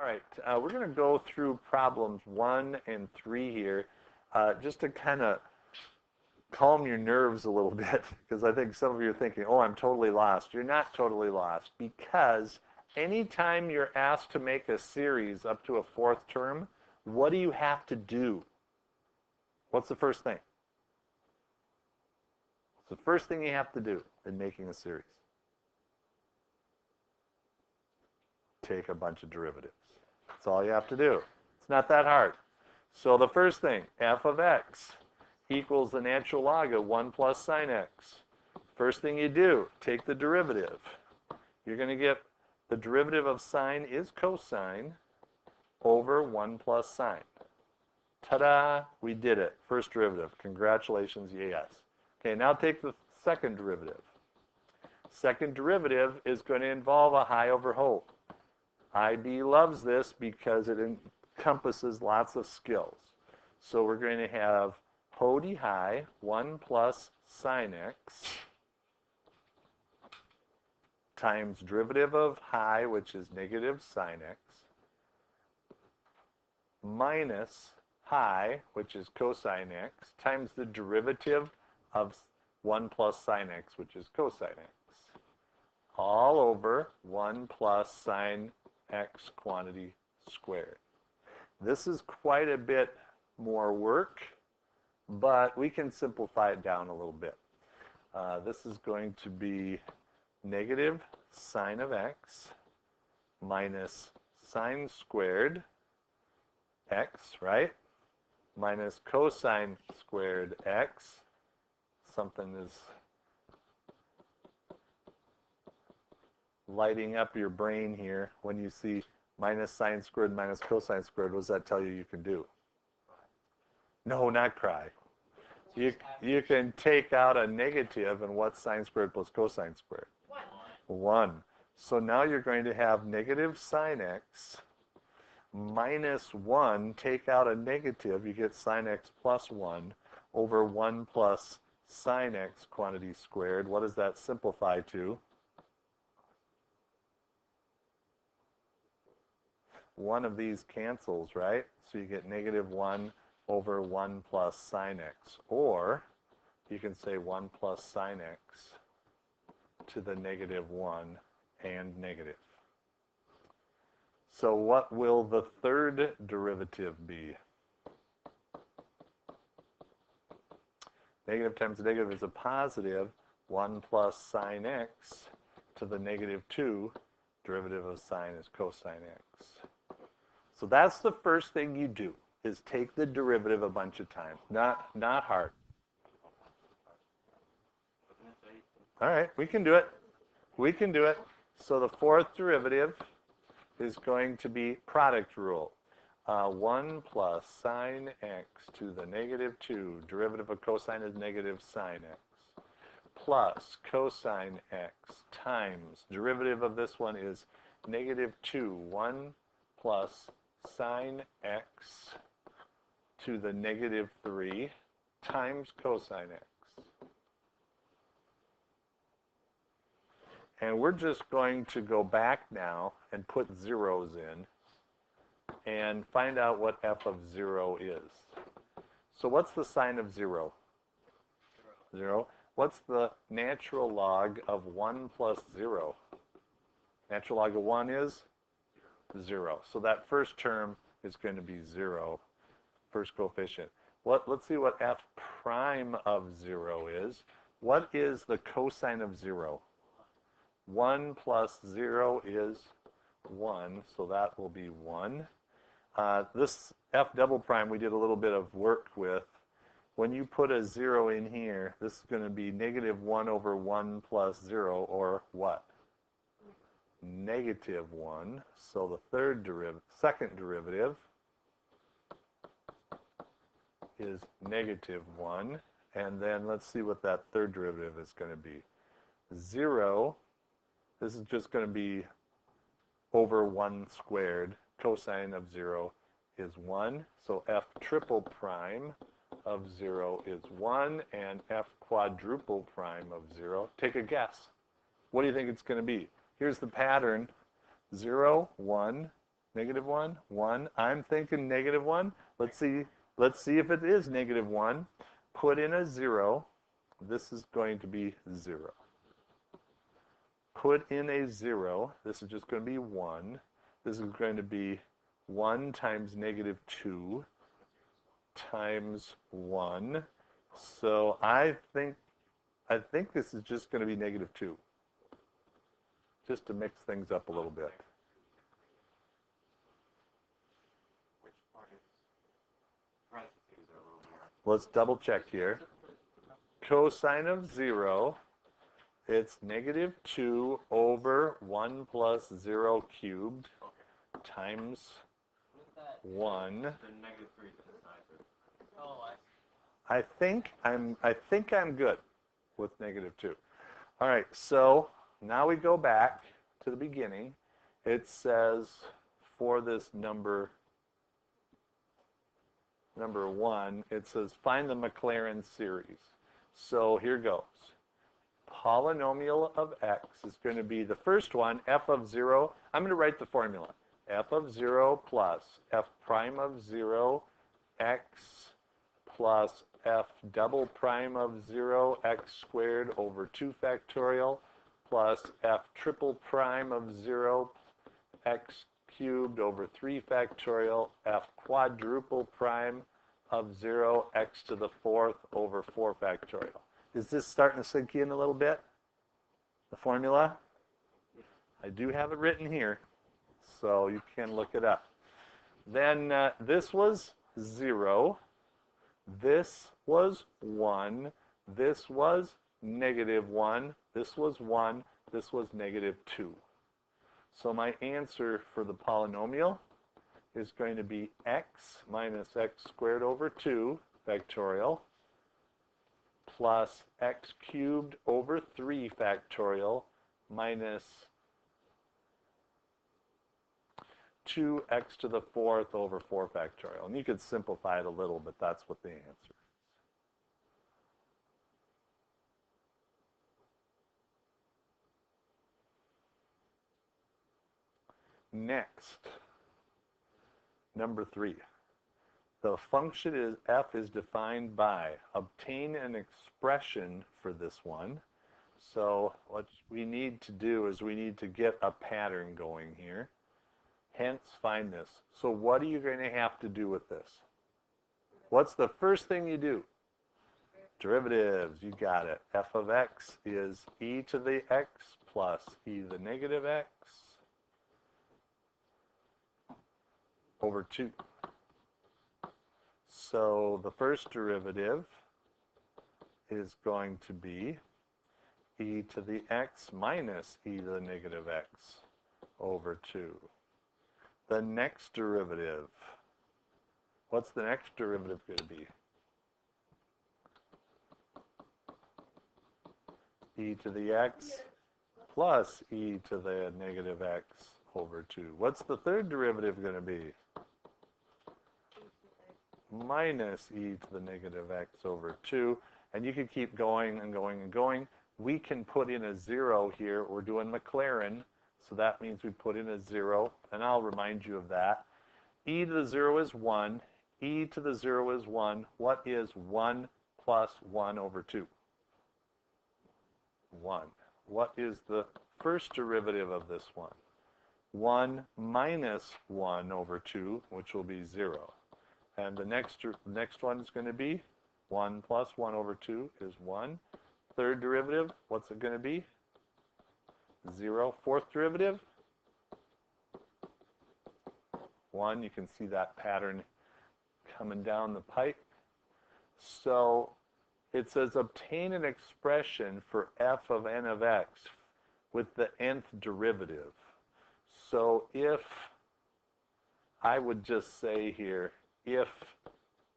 All right, we're going to go through problems 1 and 3 here, just to kind of calm your nerves a little bit, because I think some of you are thinking, oh, I'm totally lost. You're not totally lost, because anytime you're asked to make a series up to a fourth term, what do you have to do? What's the first thing? What's the first thing you have to do in making a series? Take a bunch of derivatives. That's all you have to do. It's not that hard. So the first thing, f of x equals the natural log of 1 plus sine x. First thing you do, take the derivative. You're going to get the derivative of sine is cosine over 1 plus sine. Ta-da! We did it. First derivative. Congratulations, yes. Okay, now take the second derivative. Second derivative is going to involve a high over whole. IB loves this because it encompasses lots of skills. So we're going to have HODI high 1 plus sine x times derivative of high, which is negative sine x, minus high, which is cosine x, times the derivative of 1 plus sine x, which is cosine x, all over 1 plus sine x quantity squared. This is quite a bit more work, but we can simplify it down a little bit. This is going to be negative sine of x minus sine squared x, right? Minus cosine squared x. Something is lighting up your brain here when you see minus sine squared minus cosine squared. What does that tell you you can do? No, not cry. You can take out a negative, and what's sine squared plus cosine squared? 1. So now you're going to have negative sine x minus 1. Take out a negative, you get sine x plus 1 over 1 plus sine x quantity squared. What does that simplify to? One of these cancels, right? So you get negative 1 over 1 plus sine x. Or you can say 1 plus sine x to the negative 1 and negative. So what will the third derivative be? Negative times negative is a positive. 1 plus sine x to the negative 2. Derivative of sine is cosine x. So that's the first thing you do, is take the derivative a bunch of times. Not hard. All right, we can do it. We can do it. So the fourth derivative is going to be product rule. 1 plus sine x to the negative 2. Derivative of cosine is negative sine x. Plus cosine x times, derivative of this one is negative 2. 1 plus sine x to the negative 3 times cosine x. And we're just going to go back now and put zeros in and find out what f of 0 is. So what's the sign of 0? 0. What's the natural log of 1 plus 0? Natural log of 1 is 0. So that first term is going to be 0, first coefficient. Let's see what f prime of 0 is. What is the cosine of 0? 1 plus 0 is 1, so that will be 1. This f double prime we did a little bit of work with. When you put a 0 in here, this is going to be negative 1 over 1 plus 0, or what? Negative 1. So the second derivative is negative 1. And then let's see what that third derivative is going to be. 0. This is just going to be over 1 squared. Cosine of 0 is 1. So f triple prime of 0 is 1, and f quadruple prime of 0. Take a guess. What do you think it's going to be? Here's the pattern. 0, 1, Negative 1? 1. I'm thinking negative 1. Let's see if it is negative 1. Put in a 0. This is going to be 0. Put in a 0. This is just going to be 1. This is going to be 1 times negative 2 times 1. So I think this is just going to be negative 2. Just to mix things up a little bit. Let's double check here. Cosine of 0, it's negative 2 over 1 plus 0 cubed times 1. I think I'm good with negative 2. All right, so now we go back to the beginning. It says for this number 1, it says find the Maclaurin series. So here goes. Polynomial of x is going to be the first one, f of 0. I'm going to write the formula. F of 0 plus f prime of 0 x plus f double prime of 0 x squared over 2 factorial plus f triple prime of 0 x cubed over 3 factorial f quadruple prime of 0 x to the 4th over 4 factorial. Is this starting to sink in a little bit? The formula? I do have it written here, so you can look it up. Then this was 0. This was 1. This was negative 1. This was 1. This was negative 2. So my answer for the polynomial is going to be x minus x squared over 2 factorial plus x cubed over 3 factorial minus 2x to the 4th over 4 factorial. And you could simplify it a little, but that's what the answer is. Next, number 3. The function is f is defined by obtain an expression for this one. So what we need to do is we need to get a pattern going here. Hence, find this. So what are you going to have to do with this? What's the first thing you do? Derivatives. You got it. F of x is e to the x plus e to the negative x over 2. So the first derivative is going to be e to the x minus e to the negative x over 2. The next derivative, what's the next derivative going to be? E to the x plus e to the negative x over 2. What's the third derivative going to be? Minus e to the negative x over 2. And you could keep going and going and going. We can put in a 0 here. We're doing Maclaurin, so that means we put in a 0, and I'll remind you of that. E to the 0 is 1. E to the 0 is 1. What is 1 plus 1 over 2? 1. What is the first derivative of this one? 1 minus 1 over 2, which will be 0. And the next one is going to be 1 plus 1 over 2 is 1. Third derivative, what's it going to be? 0. Fourth derivative, 1. You can see that pattern coming down the pipe. So it says obtain an expression for f of n of x with the nth derivative. So if I would just say here, if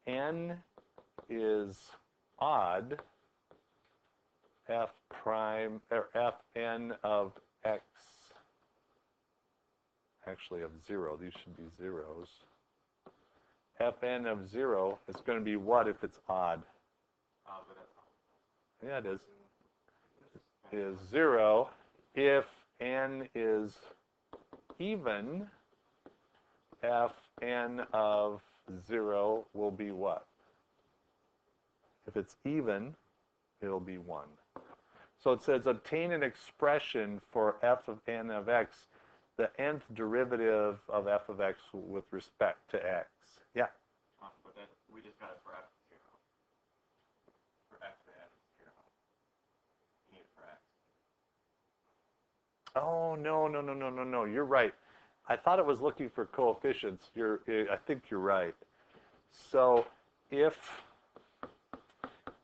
n is odd, f prime, or fn of x, actually of 0, these should be zeros. Fn of 0 is going to be what if it's odd? Yeah, it is. Is 0. If n is even, Fn of 0 will be what? If it's even, it'll be 1. So it says obtain an expression for f of n of x, the nth derivative of f of x with respect to x. Yeah? But then we just got it for x 0. For x to n 0. We need it for x. Oh, no. You're right. I thought it was looking for coefficients. I think you're right. So if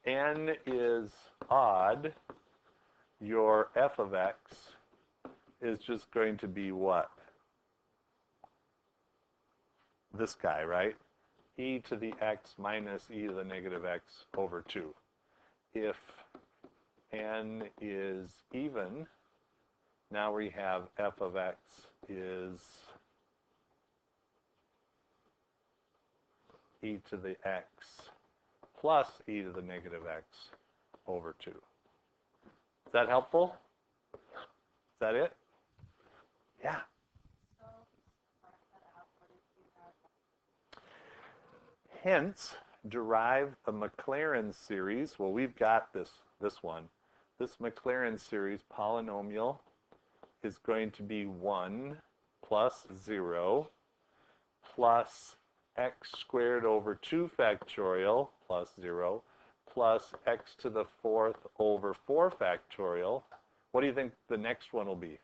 n is odd, your f of x is just going to be what? This guy, right? E to the x minus e to the negative x over 2. If n is even, now we have f of x is e to the x plus e to the negative x over 2. Is that helpful? Is that it? Yeah. Hence, derive the Maclaurin series. Well, we've got this one. This Maclaurin series polynomial is going to be 1 plus 0 plus x squared over 2 factorial plus 0 plus x to the 4th over 4 factorial. What do you think the next one will be?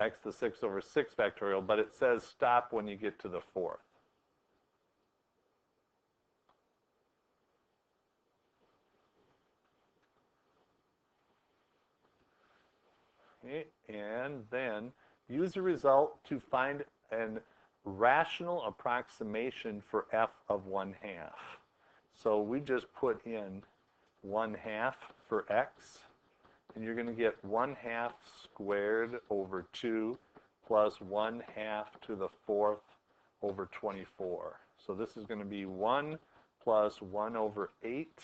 X to the 6th over 6 factorial, but it says stop when you get to the 4th. Okay, and then use the result to find an rational approximation for f of 1/2. So we just put in 1/2 for x, and you're going to get 1/2 squared over 2 plus 1/2 to the 4th over 24. So this is going to be 1 plus 1 over 8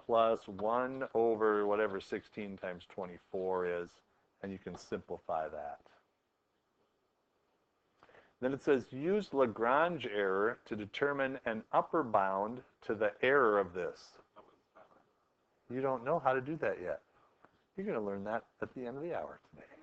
plus 1 over whatever 16 times 24 is, and you can simplify that. Then it says use Lagrange error to determine an upper bound to the error of this. You don't know how to do that yet. You're going to learn that at the end of the hour today.